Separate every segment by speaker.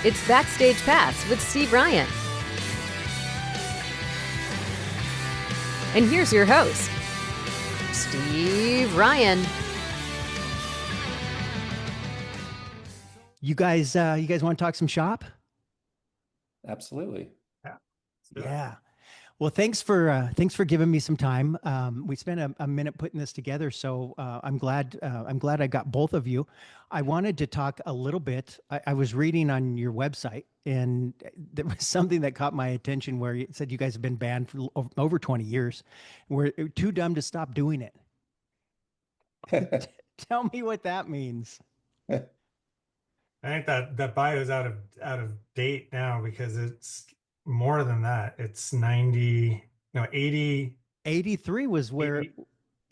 Speaker 1: It's Backstage Pass with Steve Ryan. And here's your host, Steve Ryan.
Speaker 2: You guys want to talk some shop?
Speaker 3: Absolutely.
Speaker 2: Yeah. Well, thanks for giving me some time. We spent a minute putting this together, so I'm glad I got both of you. I wanted to talk a little bit. I was reading on your website, and there was something that caught my attention where it said you guys have been banned for over 20 years. We're too dumb to stop doing it. Tell me what that means.
Speaker 4: I think that bio is out of date now because it's more than that. It's 80.
Speaker 2: 83 was where,
Speaker 4: 80,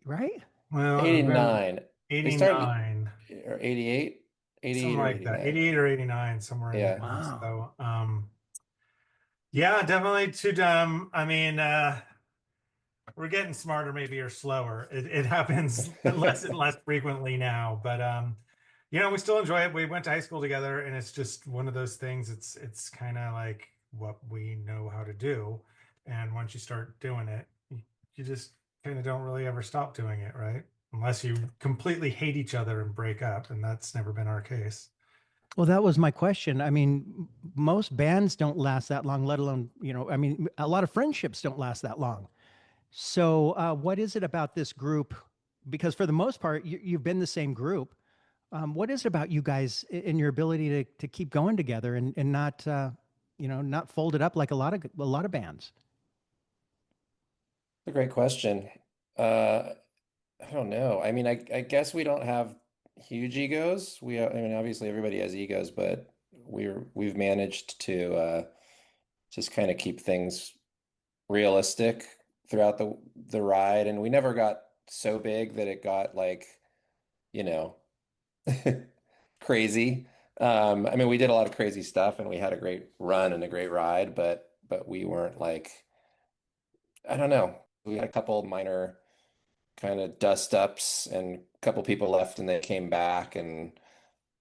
Speaker 2: right?
Speaker 4: well,
Speaker 3: 89. They started
Speaker 4: 89,
Speaker 3: or 88, 88
Speaker 4: something
Speaker 3: or
Speaker 4: like that.
Speaker 3: 89.
Speaker 4: 88 or 89, somewhere in
Speaker 3: Yeah.
Speaker 4: there.
Speaker 2: Wow.
Speaker 4: So, yeah, definitely too dumb. I mean, we're getting smarter, maybe, or slower. It happens less and less frequently now, but we still enjoy it. We went to high school together, and it's just one of those things. It's kind of like what we know how to do, and once you start doing it, you just kind of don't really ever stop doing it, right? Unless you completely hate each other and break up, and that's never been our case.
Speaker 2: Well, that was my question. I mean, most bands don't last that long, let alone, a lot of friendships don't last that long. So, what is it about this group? Because for the most part, you've been the same group. What is it about you guys and your ability to keep going together and not, not fold it up like a lot of bands?
Speaker 3: A great question. I don't know. I mean, I guess we don't have huge egos. I mean, obviously everybody has egos, but we've managed to just kind of keep things realistic throughout the ride, and we never got so big that it got like, you know, crazy. I mean, we did a lot of crazy stuff and we had a great run and a great ride, but we weren't like, I don't know. We had a couple minor kind of dust ups and a couple people left and they came back and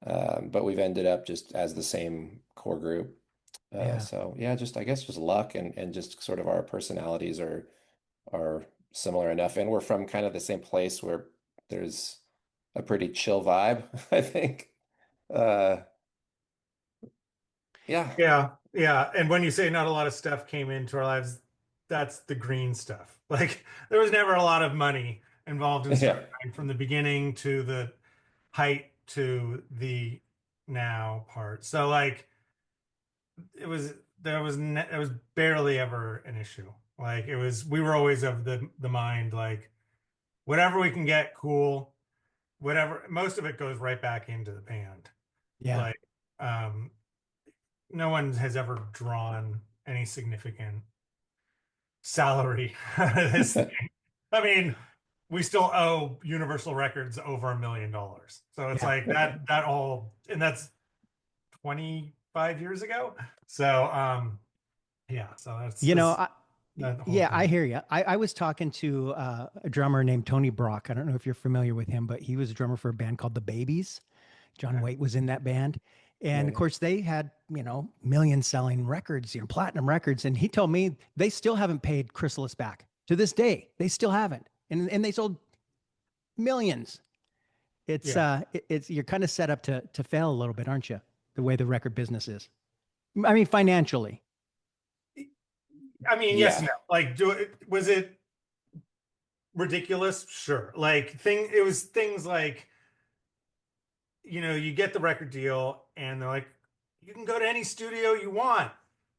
Speaker 3: but we've ended up just as the same core group.
Speaker 2: Yeah.
Speaker 3: So yeah, just I guess just luck and just sort of our personalities are similar enough, and we're from kind of the same place where there's a pretty chill vibe, I think. Uh, yeah.
Speaker 4: Yeah. And when you say not a lot of stuff came into our lives, that's the green stuff. Like there was never a lot of money involved in
Speaker 3: Yeah.
Speaker 4: storyline from the beginning to the height to the now part. So like it was it was barely ever an issue. Like we were always of the mind like whatever we can get, cool. Whatever, most of it goes right back into the band.
Speaker 2: Yeah.
Speaker 4: Like um no one has ever drawn any significant salary out of this thing. I mean, we still owe Universal Records over $1 million. So it's
Speaker 2: Yeah.
Speaker 4: like that all, and that's 25 years ago. So yeah, so that's
Speaker 2: You know,
Speaker 4: just
Speaker 2: I,
Speaker 4: that whole
Speaker 2: yeah, I
Speaker 4: thing.
Speaker 2: hear you. I was talking to a drummer named Tony Brock. I don't know if you're familiar with him, but he was a drummer for a band called the Babies. John
Speaker 4: Okay.
Speaker 2: Waite was in that band. And of
Speaker 3: Yeah.
Speaker 2: course, they had, million selling records, platinum records. And he told me they still haven't paid Chrysalis back to this day. They still haven't. And they sold millions. It's
Speaker 4: Yeah.
Speaker 2: it's you're kind of set up to fail a little bit, aren't you? The way the record business is. I mean, financially.
Speaker 4: I mean, yes and
Speaker 3: Yeah.
Speaker 4: no. Like, was it ridiculous? Sure. It was things like, you get the record deal and they're like, you can go to any studio you want,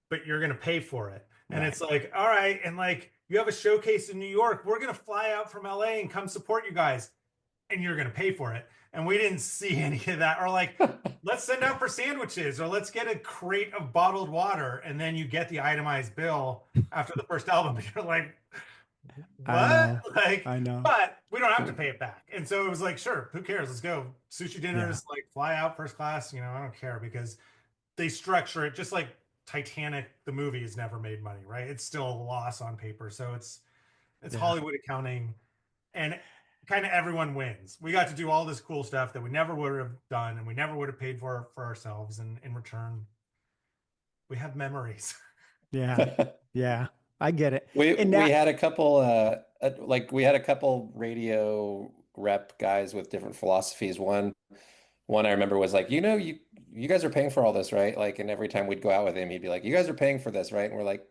Speaker 4: but you're going to pay for it. And
Speaker 2: Right.
Speaker 4: it's like, all right. And like, you have a showcase in New York. We're going to fly out from LA and come support you guys. And you're going to pay for it. And we didn't see any of that. Or like, let's send out for sandwiches or let's get a crate of bottled water. And then you get the itemized bill after the first album. You're like,
Speaker 2: I
Speaker 4: what?
Speaker 2: know.
Speaker 4: Like,
Speaker 2: I know.
Speaker 4: but we don't have to pay it back. And so it was like, sure, who cares? Let's go. Sushi
Speaker 2: Yeah.
Speaker 4: dinners, like fly out first class. I don't care because they structure it just like Titanic, the movie has never made money, right? It's still a loss on paper. So it's
Speaker 2: Yeah.
Speaker 4: Hollywood accounting and kind of everyone wins. We got to do all this cool stuff that we never would have done and we never would have paid for ourselves. And in return, we have memories.
Speaker 2: Yeah. Yeah. I get it. And
Speaker 3: We
Speaker 2: now,
Speaker 3: had a couple we had a couple radio rep guys with different philosophies. One I remember was like, you guys are paying for all this, right? Like, and every time we'd go out with him, he'd be like, you guys are paying for this, right? And we're like,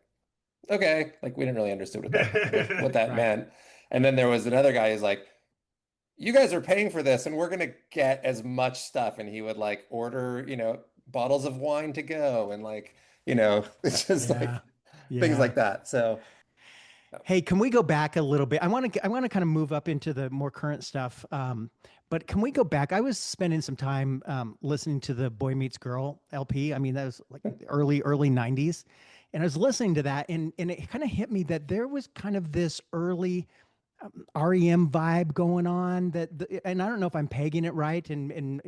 Speaker 3: okay. Like we didn't really understand what that
Speaker 2: right.
Speaker 3: meant. And then there was another guy who's like, you guys are paying for this and we're gonna get as much stuff. And he would like order, bottles of wine to go and like, it's just
Speaker 2: Yeah.
Speaker 3: like things
Speaker 2: Yeah.
Speaker 3: like that. So
Speaker 2: Hey, can we go back a little bit? I want to kind of move up into the more current stuff. But can we go back? I was spending some time listening to the Boy Meets Girl LP. I mean, that was like early 90s. And I was listening to that and it kind of hit me that there was kind of this early REM vibe going on and I don't know if I'm pegging it right and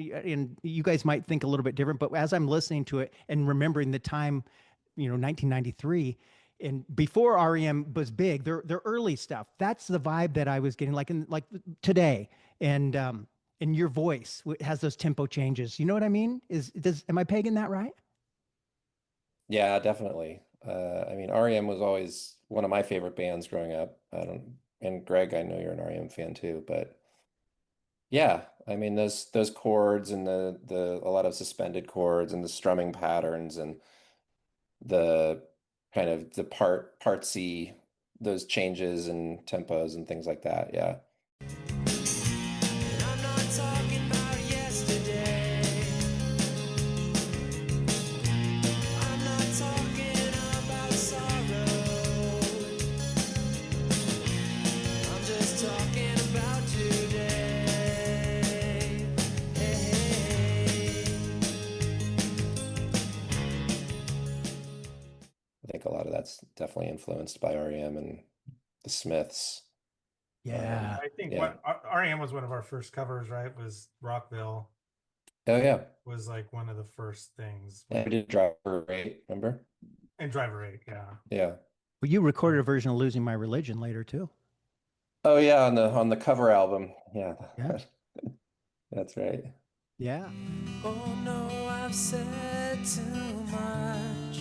Speaker 2: you guys might think a little bit different, but as I'm listening to it and remembering the time, 1993 and before REM was big, their early stuff, that's the vibe that I was getting like today. And your voice has those tempo changes. You know what I mean? Am I pegging that right?
Speaker 3: yeah, definitely. I mean, REM was always one of my favorite bands growing up. And Greg, I know you're an REM fan too, but yeah, I mean those chords and the a lot of suspended chords and the strumming patterns and the kind of the part C, those changes and tempos and things like that. Yeah.
Speaker 5: And I'm not talking about yesterday. I'm not talking about sorrow. I'm just talking about today. Hey.
Speaker 3: I think a lot of that's definitely influenced by REM and the Smiths.
Speaker 2: Yeah.
Speaker 4: I think
Speaker 3: Yeah.
Speaker 4: what REM was one of our first covers, right? Was Rockville
Speaker 3: Oh yeah.
Speaker 4: was like one of the first things.
Speaker 3: And we did Driver 8, remember?
Speaker 4: And Driver 8, yeah.
Speaker 3: Yeah.
Speaker 2: Well, you recorded a version of Losing My Religion later too.
Speaker 3: Oh yeah, on the cover album. Yeah.
Speaker 2: Yeah.
Speaker 3: That's right.
Speaker 2: Yeah.
Speaker 5: Oh no, I've said too much.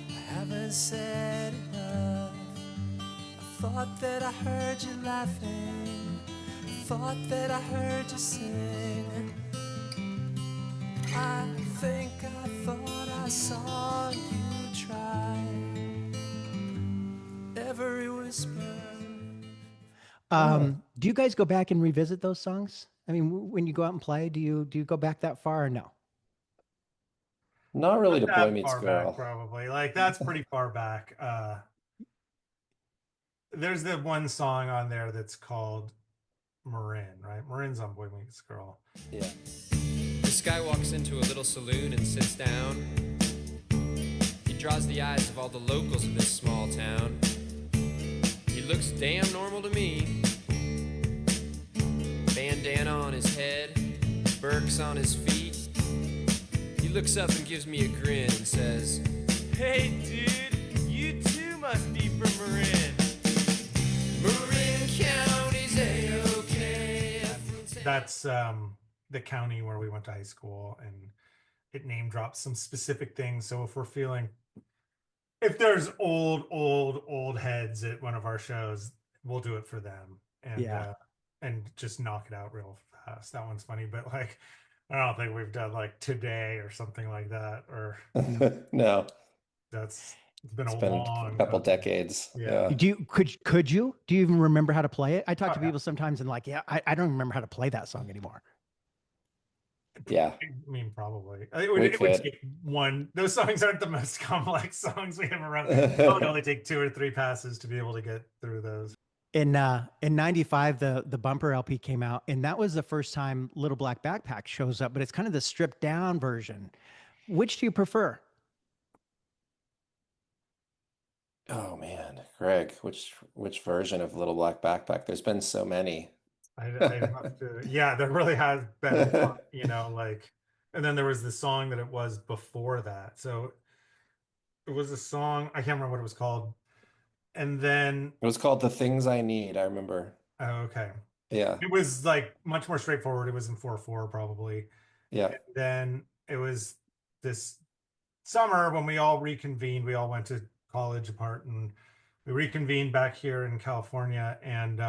Speaker 5: I haven't said enough. I thought that I heard you laughing. I thought that I heard you sing. I think I thought I saw you try. Every whisper.
Speaker 2: Do you guys go back and revisit those songs? I mean, when you go out and play, do you go back that far or no?
Speaker 3: Not really
Speaker 4: Not
Speaker 3: to Boy
Speaker 4: that
Speaker 3: Meets
Speaker 4: far back,
Speaker 3: Girl.
Speaker 4: probably. Like that's pretty far back. There's the one song on there that's called Marin, right? Marin's on Boy Meets Girl.
Speaker 3: Yeah.
Speaker 6: This guy walks into a little saloon and sits down. He draws the eyes of all the locals of this small town. He looks damn normal to me. Bandana on his head, Birks on his feet. He looks up and gives me a grin and says, "Hey dude, you too must be from Marin. Marin County's A-OK."
Speaker 4: That's the county where we went to high school, and it name drops some specific things. So if there's old heads at one of our shows, we'll do it for them and just knock it out real fast. That one's funny, but like I don't think we've done like Today or something like that, or
Speaker 3: No,
Speaker 4: it's been
Speaker 3: it's
Speaker 4: a
Speaker 3: been a
Speaker 4: long
Speaker 3: couple
Speaker 4: time.
Speaker 3: decades.
Speaker 4: Yeah.
Speaker 2: Do you could you do you even remember how to play it? I talk to
Speaker 4: yeah.
Speaker 2: people sometimes and like, yeah, I don't remember how to play that song anymore.
Speaker 3: Yeah.
Speaker 4: I mean, probably.
Speaker 3: We
Speaker 4: It would
Speaker 3: could.
Speaker 4: take one. Those songs aren't the most complex songs we have around. It would only take 2 or 3 passes to be able to get through those.
Speaker 2: In '95, the Bumper LP came out, and that was the first time Little Black Backpack shows up. But it's kind of the stripped down version. Which do you prefer?
Speaker 3: Oh man, Greg, which version of Little Black Backpack? There's been so many.
Speaker 4: I have to. Yeah, there really has been a lot, like, and then there was the song that it was before that. So it was a song. I can't remember what it was called. And then,
Speaker 3: It was called The Things I Need, I remember.
Speaker 4: oh, okay,
Speaker 3: Yeah.
Speaker 4: it was like much more straightforward. It was in 4/4 probably.
Speaker 3: Yeah.
Speaker 4: Then it was this summer when we all reconvened, we all went to college apart, and we reconvened back here in California, and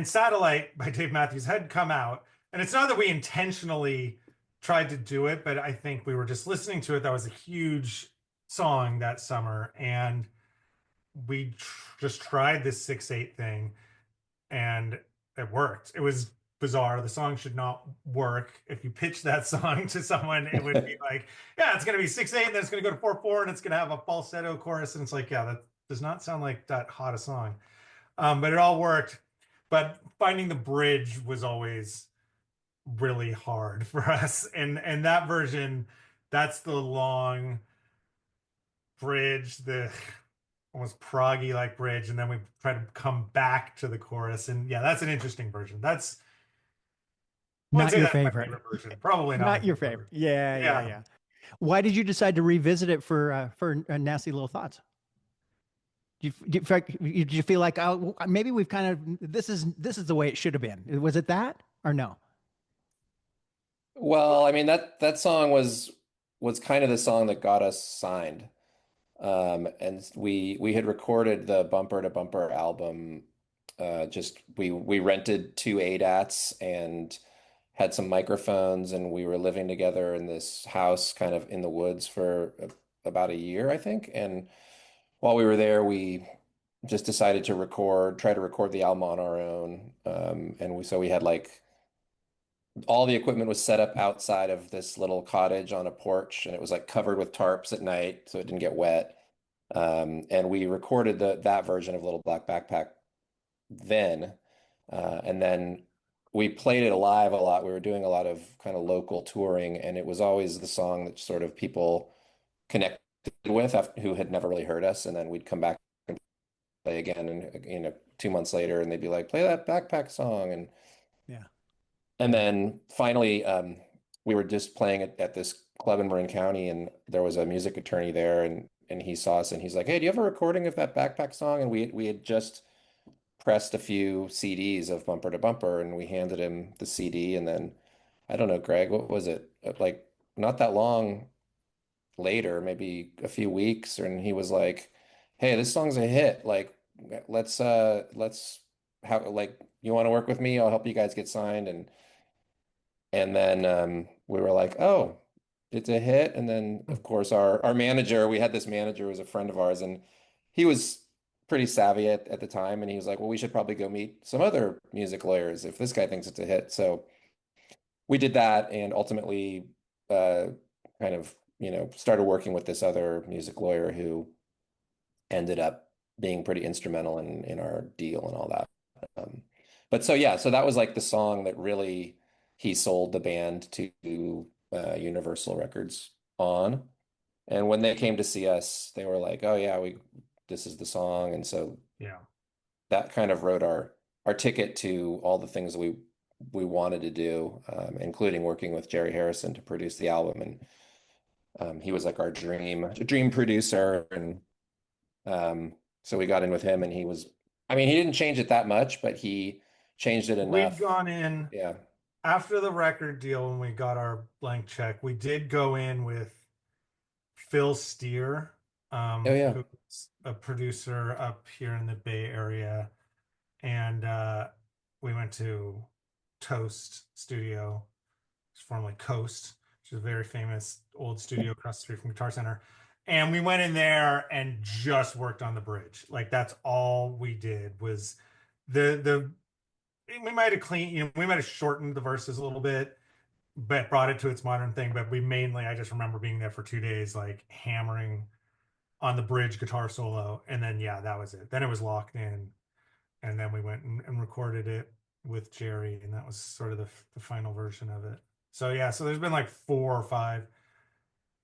Speaker 4: Satellite by Dave Matthews had come out. And it's not that we intentionally tried to do it, but I think we were just listening to it. That was a huge song that summer. And we just tried this 6/8 thing, and it worked. It was bizarre. The song should not work. If you pitch that song to someone, it would be like, yeah, it's going to be 6/8, and then it's going to go to 4/4, and it's going to have a falsetto chorus. And it's like, yeah, that does not sound like that hot a song. But it all worked. But finding the bridge was always really hard for us. And that version, that's the long bridge, the almost proggy like bridge, and then we try to come back to the chorus. And yeah, that's an interesting version. That's
Speaker 2: not your favorite.
Speaker 4: Version. Probably
Speaker 2: not your favorite. Yeah. Why did you decide to revisit it for Nasty Little Thoughts? Did you feel like, oh, maybe we've kind of, this is the way it should have been? Was it that or no?
Speaker 3: Well, I mean, that song was kind of the song that got us signed. And we had recorded the Bumper to Bumper album. We rented 2 ADATs and had some microphones, and we were living together in this house kind of in the woods for about a year, I think. And while we were there, we just decided to try to record the album on our own. So we had like all the equipment was set up outside of this little cottage on a porch, and it was like covered with tarps at night so it didn't get wet. And we recorded that version of Little Black Backpack then. And then we played it live a lot. We were doing a lot of kind of local touring, and it was always the song that sort of people connected with who had never really heard us. And then we'd come back and play again, and 2 months later, and they'd be like, play that Backpack song. And
Speaker 2: yeah.
Speaker 3: And then finally, we were just playing at this club in Marin County, and there was a music attorney there, and he saw us, and he's like, hey, do you have a recording of that Backpack song? And we had just pressed a few CDs of Bumper to Bumper, and we handed him the CD. And then, I don't know, Greg, what was it? Like, not that long later, maybe a few weeks, and he was like, hey, this song's a hit. Like, let's how, like, you want to work with me? I'll help you guys get signed. And then we were like, oh, it's a hit. And then, of course, our manager, we had this manager who was a friend of ours, and he was pretty savvy at the time. And he was like, well, we should probably go meet some other music lawyers if this guy thinks it's a hit. So we did that, and ultimately kind of, started working with this other music lawyer who ended up being pretty instrumental in our deal and all that. But so that was like the song that really he sold the band to Universal Records on. And when they came to see us, they were like, oh yeah, this is the song. And so that kind of wrote our ticket to all the things we wanted to do, including working with Jerry Harrison to produce the album. And he was like our dream producer. And so we got in with him, and he didn't change it that much, but he changed it enough.
Speaker 4: We'd gone in after the record deal, when we got our blank check, we did go in with Phil Steer, who's a producer up here in the Bay Area. And we went to Toast Studio, formerly Coast, which is a very famous old studio across the street from Guitar Center. And we went in there and just worked on the bridge. Like, that's all we did was we might have we might have shortened the verses a little bit, but brought it to its modern thing. But I just remember being there for 2 days, like hammering on the bridge guitar solo. And then, that was it. Then it was locked in. And then we went and recorded it with Jerry. And that was sort of the final version of it. So, so there's been like 4 or 5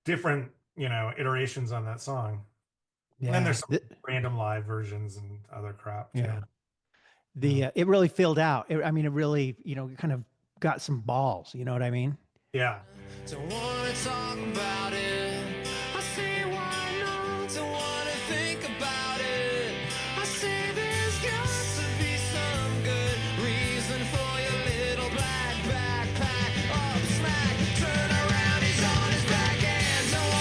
Speaker 4: different, iterations on that song. Yeah. And then there's some random live versions and other crap too.
Speaker 2: Yeah. It really filled out. It really, kind of got some balls. You know what I mean?
Speaker 4: Yeah.
Speaker 5: Don't wanna talk about it. I say why not? Don't wanna think about it. I say there's got to be some good reason for your little black backpack. Up smack, turn around, he's on his back and don't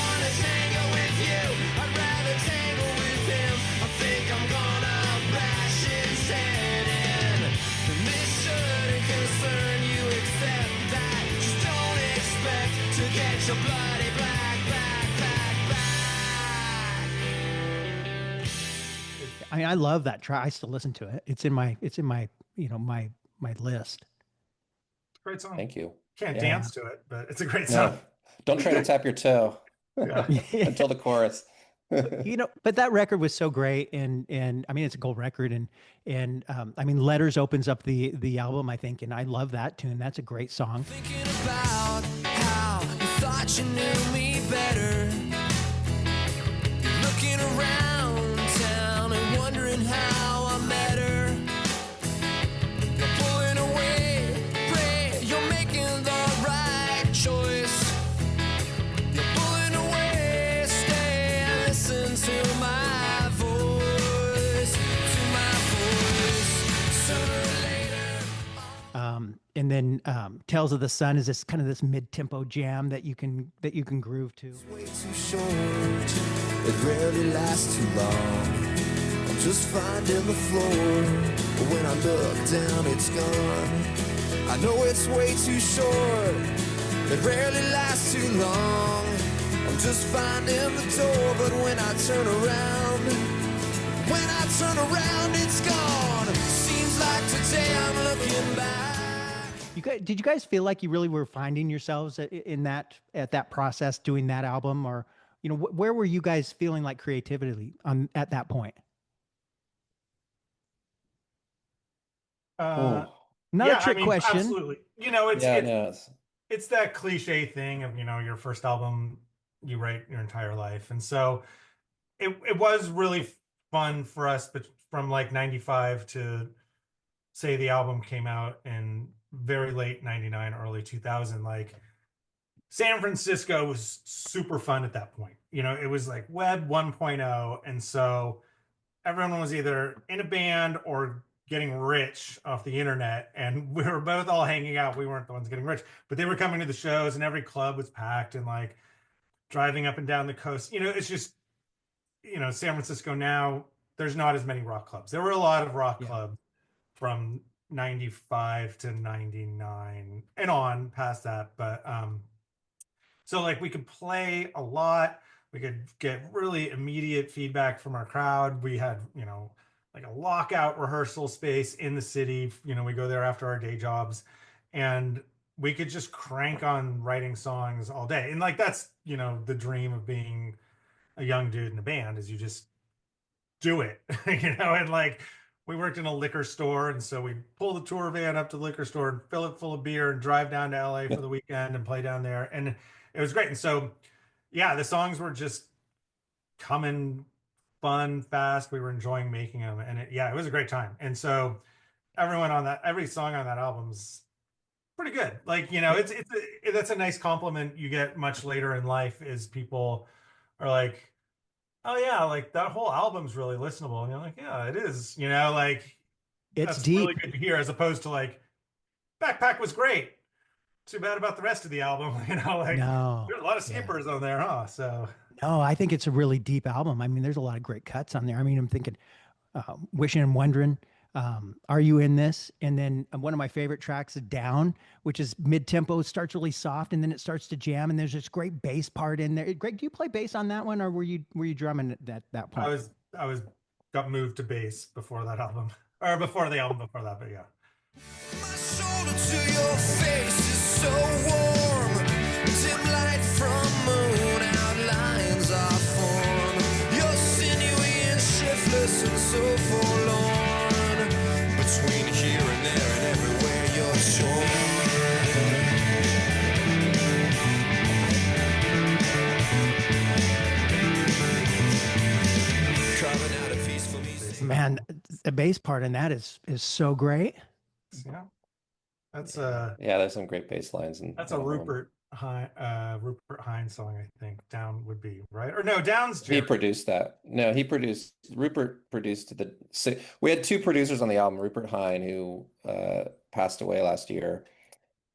Speaker 5: your bloody black back.
Speaker 2: I mean, I love that track. I still listen to it. It's in my my list.
Speaker 4: Great song.
Speaker 3: Thank you.
Speaker 4: Can't
Speaker 3: Yeah.
Speaker 4: dance to it, but it's a great
Speaker 3: No,
Speaker 4: song.
Speaker 3: don't try to tap your toe
Speaker 4: Yeah.
Speaker 3: until the chorus.
Speaker 2: But that record was so great, and I mean, it's a gold record, and I mean, Letters opens up the album, I think, and I love that tune. That's a great song.
Speaker 5: Thinking about how you thought you knew me better. Looking around town and wondering how I met her. You're pulling away, pray you're making the right choice. You're pulling away, stay and listen to my voice, sooner or later.
Speaker 2: And then Tales of the Sun is this kind of this mid-tempo jam that you can groove to.
Speaker 5: Way too short, it rarely lasts too long. I'm just finding the floor, but when I look down, it's gone. I know it's way too short, it rarely lasts too long. I'm just finding the door, but when I turn around, it's gone. Seems like today I'm looking back.
Speaker 2: Did you guys feel like you really were finding yourselves in that at that process doing that album, or where were you guys feeling like creatively at that point? Not a trick question.
Speaker 4: Absolutely. It's that cliche thing of your first album you write your entire life, and so it was really fun for us, but from like 95 to say the album came out in very late 99, early 2000, like San Francisco was super fun at that point. It was like web 1.0. And so everyone was either in a band or getting rich off the internet. And we were both all hanging out. We weren't the ones getting rich, but they were coming to the shows and every club was packed, and like driving up and down the coast. It's just, San Francisco now, there's not as many rock clubs. There were a lot of rock clubs from 95 to 99 and on past that. But so like we could play a lot. We could get really immediate feedback from our crowd. We had, like a lockout rehearsal space in the city. We go there after our day jobs, and we could just crank on writing songs all day. And like, that's, the dream of being a young dude in a band, is you just do it, and like, we worked in a liquor store, and so we'd pull the tour van up to the liquor store and fill it full of beer and drive down to LA for the weekend and play down there. And it was great. And so, yeah, the songs were just coming fun, fast. We were enjoying making them. And it was a great time. And so every song on that album's pretty good. Like, that's a nice compliment you get much later in life, is people are like, oh yeah, like that whole album's really listenable. And you're like, yeah, it is, like
Speaker 2: it's
Speaker 4: that's
Speaker 2: deep.
Speaker 4: really good to hear, as opposed to like, Backpack was great, too bad about the rest of the album. Like,
Speaker 2: no,
Speaker 4: there's a lot of skippers on there, huh? So
Speaker 2: no, I think it's a really deep album. I mean, there's a lot of great cuts on there. I mean, I'm thinking Wishing and Wondering, Are You In This? And then one of my favorite tracks is Down, which is mid-tempo. It starts really soft, and then it starts to jam, and there's this great bass part in there. Greg, do you play bass on that one, or were you drumming at that point?
Speaker 4: I got moved to bass before that album, or before the album before that, but yeah.
Speaker 5: My shoulder to your face is so warm. Dim light from moon outlines our form. You're sinewy and shiftless and so forlorn. Between here and there and everywhere you're torn. Carving out a piece for me.
Speaker 2: Man, the bass part in that is so great.
Speaker 4: Yeah, that's
Speaker 3: there's some great bass lines, and
Speaker 4: that's a Rupert Hines song, I think. Down would be, right? Or no, Down's Jerry.
Speaker 3: He produced that. No, Rupert produced we had two producers on the album, Rupert Hine, who passed away last year,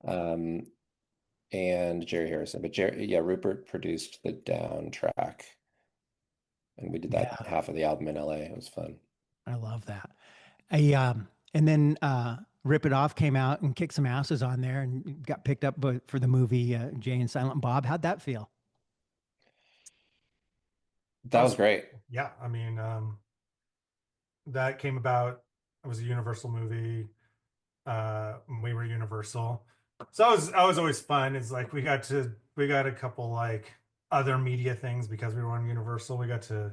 Speaker 3: and Jerry Harrison. But Rupert produced the Down track, and we did that half of the album in LA. It was fun.
Speaker 2: I love that. And then Rip It Off came out and kicked some asses on there and got picked up for the movie Jay and Silent Bob. How'd that feel?
Speaker 3: That was great.
Speaker 4: Yeah, I mean, that came about. It was a Universal movie. We were Universal, so I was always fun. It's like we got a couple like other media things because we were on Universal. We got to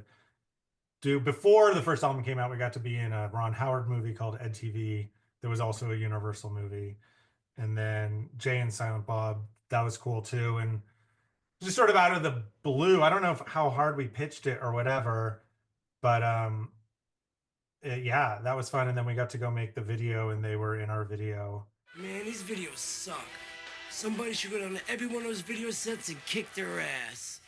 Speaker 4: do, before the first album came out, we got to be in a Ron Howard movie called Ed TV. There was also a Universal movie, and then Jay and Silent Bob. That was cool too, and just sort of out of the blue. I don't know how hard we pitched it or whatever, but yeah, that was fun. And then we got to go make the video, and they were in our video.
Speaker 5: Man, these videos suck. Somebody should go down to every one of those video sets and kick their ass.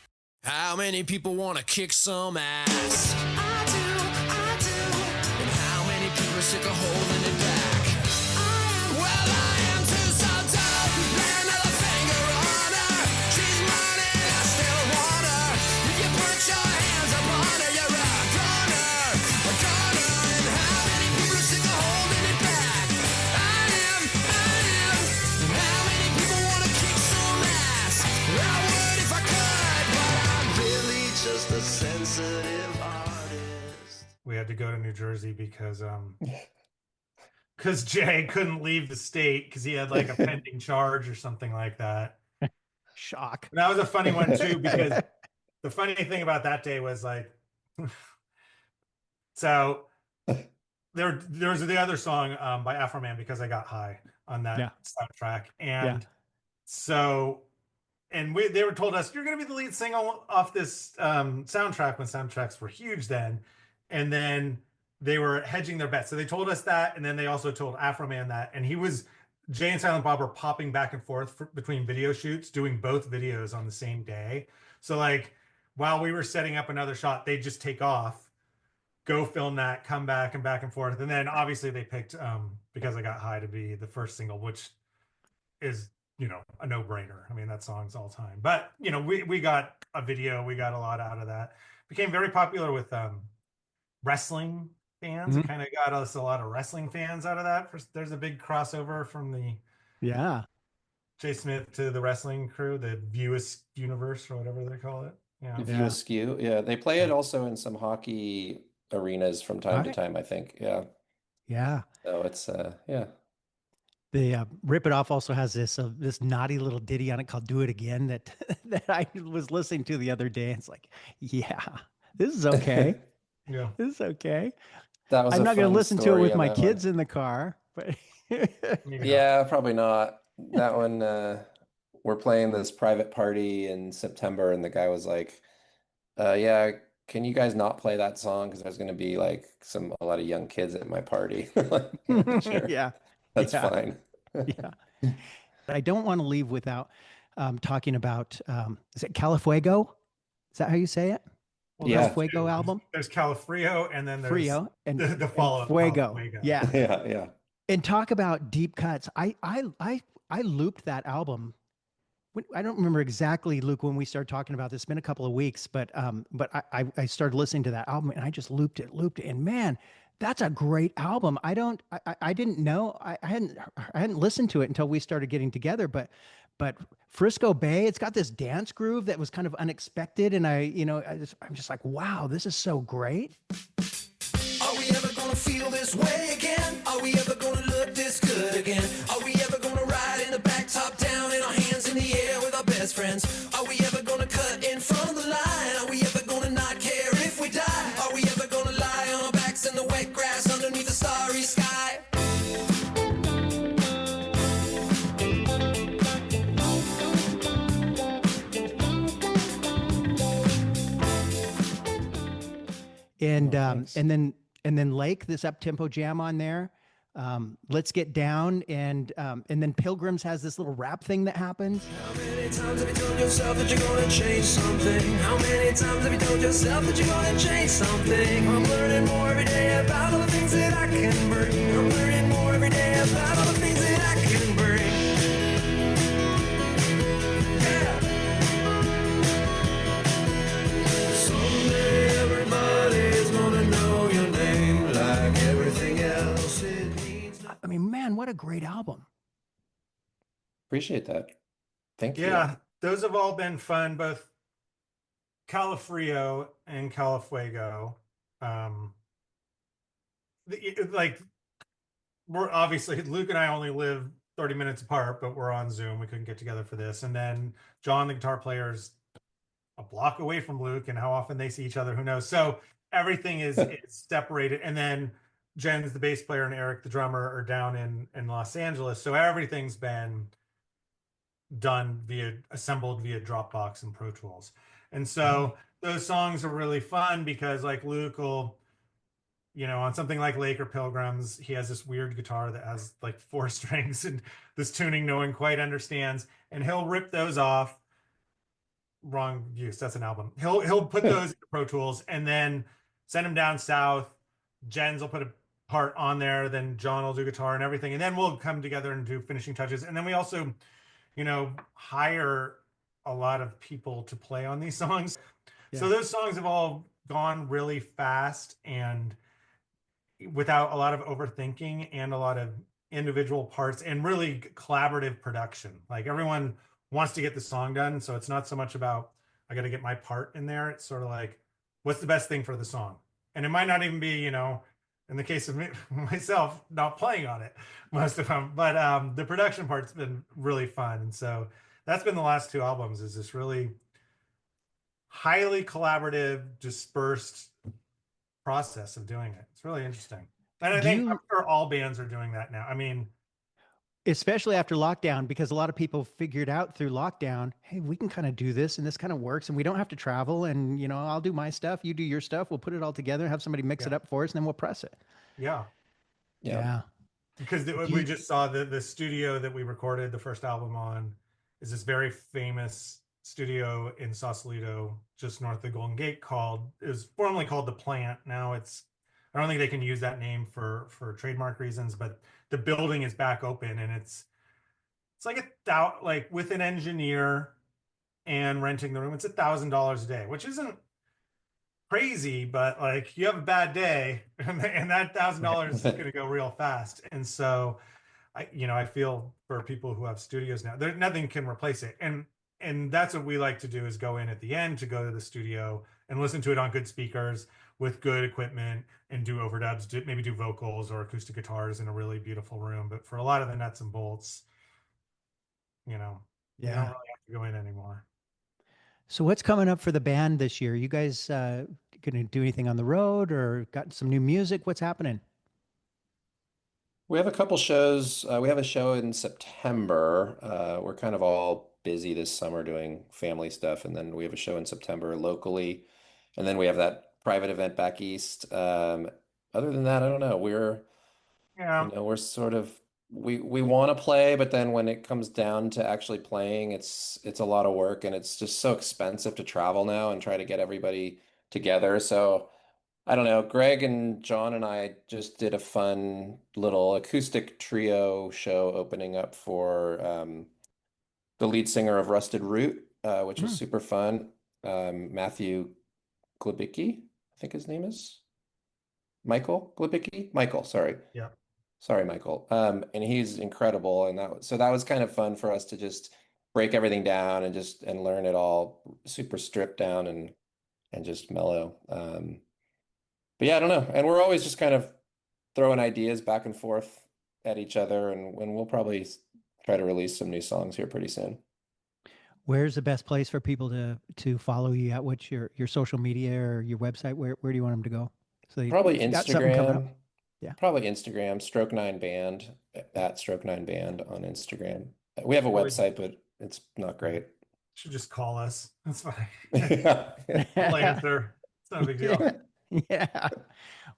Speaker 6: How many people want to kick some ass?
Speaker 5: I do.
Speaker 6: And how many people are sick of holding it back? Well, I am too, so don't lay another finger on her. She's mine and I still want her. If you put your hands up on her, you're a goner. And how many people are sick of holding it back? I am. And how many people want to kick some ass? I would if I could, but I'm really just a sensitive artist.
Speaker 4: We had to go to New Jersey because Jay couldn't leave the state because he had like a pending charge or something like that.
Speaker 2: Shock.
Speaker 4: And that was a funny one too, because the funny thing about that day was like, so there was the other song by Afro Man, Because I Got High, on that soundtrack. And so, and they were told us, you're going to be the lead single off this soundtrack, when soundtracks were huge then. And then they were hedging their bets. So they told us that. And then they also told Afro Man that. And Jay and Silent Bob were popping back and forth between video shoots, doing both videos on the same day. So like, while we were setting up another shot, they'd just take off, go film that, come back and forth. And then obviously they picked Because I Got High to be the first single, which is, a no-brainer. I mean, that song's all time. But, we got a video, we got a lot out of that. Became very popular with wrestling fans. It kind of got us a lot of wrestling fans out of that. There's a big crossover from the Jay Smith to the wrestling crew, the View universe or whatever they call it. Yeah.
Speaker 3: View Askew. Yeah. They play it also in some hockey arenas from time to time, I think. Yeah.
Speaker 2: Yeah.
Speaker 3: So it's
Speaker 2: The Rip It Off also has this naughty little ditty on it called "Do It Again" that I was listening to the other day. It's like, yeah, this is okay.
Speaker 4: Yeah,
Speaker 2: this is okay.
Speaker 3: That was.
Speaker 2: I'm not going to listen to it with my kids in the car, but
Speaker 3: yeah, probably not. That one. We're playing this private party in September, and the guy was like, "Yeah, can you guys not play that song? Because there's going to be like a lot of young kids at my party." Like, sure.
Speaker 2: Yeah.
Speaker 3: That's fine.
Speaker 2: Yeah. I don't want to leave without talking about, is it Califuego? Is that how you say it?
Speaker 4: Well,
Speaker 2: Califuego album?
Speaker 4: There's Califrio, and then there's
Speaker 2: Frio and
Speaker 4: the follow-up.
Speaker 2: Fuego.
Speaker 3: Yeah. Yeah.
Speaker 2: And talk about deep cuts. I looped that album. I don't remember exactly, Luke, when we started talking about this. It's been a couple of weeks, but I started listening to that album and I just looped it. And man, that's a great album. I didn't know, I hadn't listened to it until we started getting together, but Frisco Bay, it's got this dance groove that was kind of unexpected. And I'm just like, wow, this is so great.
Speaker 5: Are we ever gonna feel this way again? Are we ever gonna look this good again? Are we ever gonna ride in the back, top down, and our hands in the air with our best friends? Are we ever gonna cut in front of the line? Are we ever gonna not care if we die? Are we ever gonna lie on our backs in the wet grass underneath the starry sky?
Speaker 2: And then Lake, this up-tempo jam on there. Let's Get Down, and then Pilgrims has this little rap thing that happens.
Speaker 5: How many times have you told yourself that you're gonna change something? How many times have you told yourself that you're gonna change something? I'm learning more every day about all the things that I can bring. I'm learning more every day about all the things that I can bring. Yeah. Someday everybody's gonna know your name like everything else. It means
Speaker 2: I mean, man, what a great album.
Speaker 3: Appreciate that. Thank you.
Speaker 4: Yeah, those have all been fun, both Calafrio and Califuego. Like, we're obviously, Luke and I only live 30 minutes apart, but we're on Zoom. We couldn't get together for this. And then John, the guitar player, is a block away from Luke, and how often they see each other, who knows? So everything is separated. And then Jen's the bass player and Eric, the drummer, are down in Los Angeles. So everything's been assembled via Dropbox and Pro Tools. And so those songs are really fun because, like, Luke will, on something like Lake or Pilgrims, he has this weird guitar that has like 4 strings and this tuning no one quite understands, and he'll rip those off. Wrong use. That's an album. He'll put those into Pro Tools and then send them down south. Jens will put a part on there, then John will do guitar and everything, and then we'll come together and do finishing touches. And then we also, hire a lot of people to play on these songs. Yeah. So those songs have all gone really fast and without a lot of overthinking and a lot of individual parts and really collaborative production. Like, everyone wants to get the song done. So it's not so much about, I got to get my part in there. It's sort of like, what's the best thing for the song? And it might not even be, in the case of myself, not playing on it most of them, but the production part's been really fun. And so that's been the last 2 albums, is this really highly collaborative, dispersed process of doing it. It's really interesting. And I think I'm sure all bands are doing that now. I mean,
Speaker 2: especially after lockdown, because a lot of people figured out through lockdown, hey, we can kind of do this and this kind of works and we don't have to travel, and I'll do my stuff, you do your stuff, we'll put it all together, have somebody mix it up for us, and then we'll press it.
Speaker 4: Yeah. Because we just saw the studio that we recorded the first album on is this very famous studio in Sausalito, just north of the Golden Gate, it was formerly called The Plant. Now I don't think they can use that name for trademark reasons, but the building is back open, and it's like with an engineer and renting the room, it's $1,000 a day, which isn't crazy, but like, you have a bad day and that $1,000 is going to go real fast. And so I feel for people who have studios now, nothing can replace it. And that's what we like to do, is go in at the end to go to the studio and listen to it on good speakers with good equipment and do overdubs, maybe do vocals or acoustic guitars in a really beautiful room. But for a lot of the nuts and bolts, you don't really have to go in anymore.
Speaker 2: So what's coming up for the band this year? You guys going to do anything on the road or got some new music? What's happening?
Speaker 3: We have a couple shows. We have a show in September. We're kind of all busy this summer doing family stuff, and then we have a show in September locally, and then we have that private event back east. Other than that, I don't know. We're sort of, we want to play, but then when it comes down to actually playing, it's a lot of work, and it's just so expensive to travel now and try to get everybody together. So I don't know. Greg and John and I just did a fun little acoustic trio show opening up for the lead singer of Rusted Root, which was super fun. Matthew Glebicki, I think his name is. Michael Glebicki? Michael, sorry.
Speaker 4: Yeah.
Speaker 3: Sorry, Michael. And he's incredible. And that was kind of fun for us to just break everything down and learn it all super stripped down and just mellow. But yeah, I don't know. And we're always just kind of throwing ideas back and forth at each other, and we'll probably try to release some new songs here pretty soon.
Speaker 2: Where's the best place for people to follow you at? What's your social media or your website? Where do you want them to go? So
Speaker 3: probably Instagram.
Speaker 2: Yeah.
Speaker 3: Probably Instagram, Stroke9 Band, at Stroke9 Band on Instagram. We have a website, but it's not great.
Speaker 4: You should just call us. That's fine.
Speaker 3: Yeah.
Speaker 4: We'll answer. It's not a big deal.
Speaker 2: Yeah.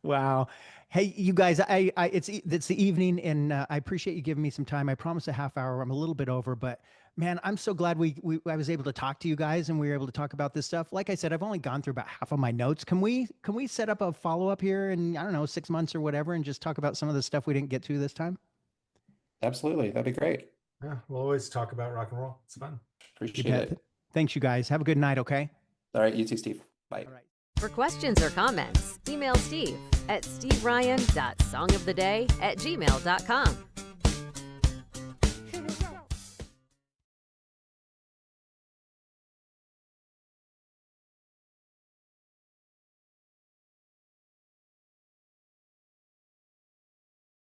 Speaker 2: Wow. Hey, you guys, it's the evening, and I appreciate you giving me some time. I promised a half hour. I'm a little bit over, but man, I'm so glad I was able to talk to you guys and we were able to talk about this stuff. Like I said, I've only gone through about half of my notes. Can we set up a follow-up here in, I don't know, 6 months or whatever, and just talk about some of the stuff we didn't get to this time?
Speaker 3: Absolutely. That'd be great.
Speaker 4: Yeah, we'll always talk about rock and roll. It's fun.
Speaker 3: Appreciate it.
Speaker 2: Thanks, you guys. Have a good night, okay?
Speaker 3: All right, you too, Steve. Bye.
Speaker 2: All right.
Speaker 1: For questions or comments, email Steve at steveryan.songoftheday@gmail.com.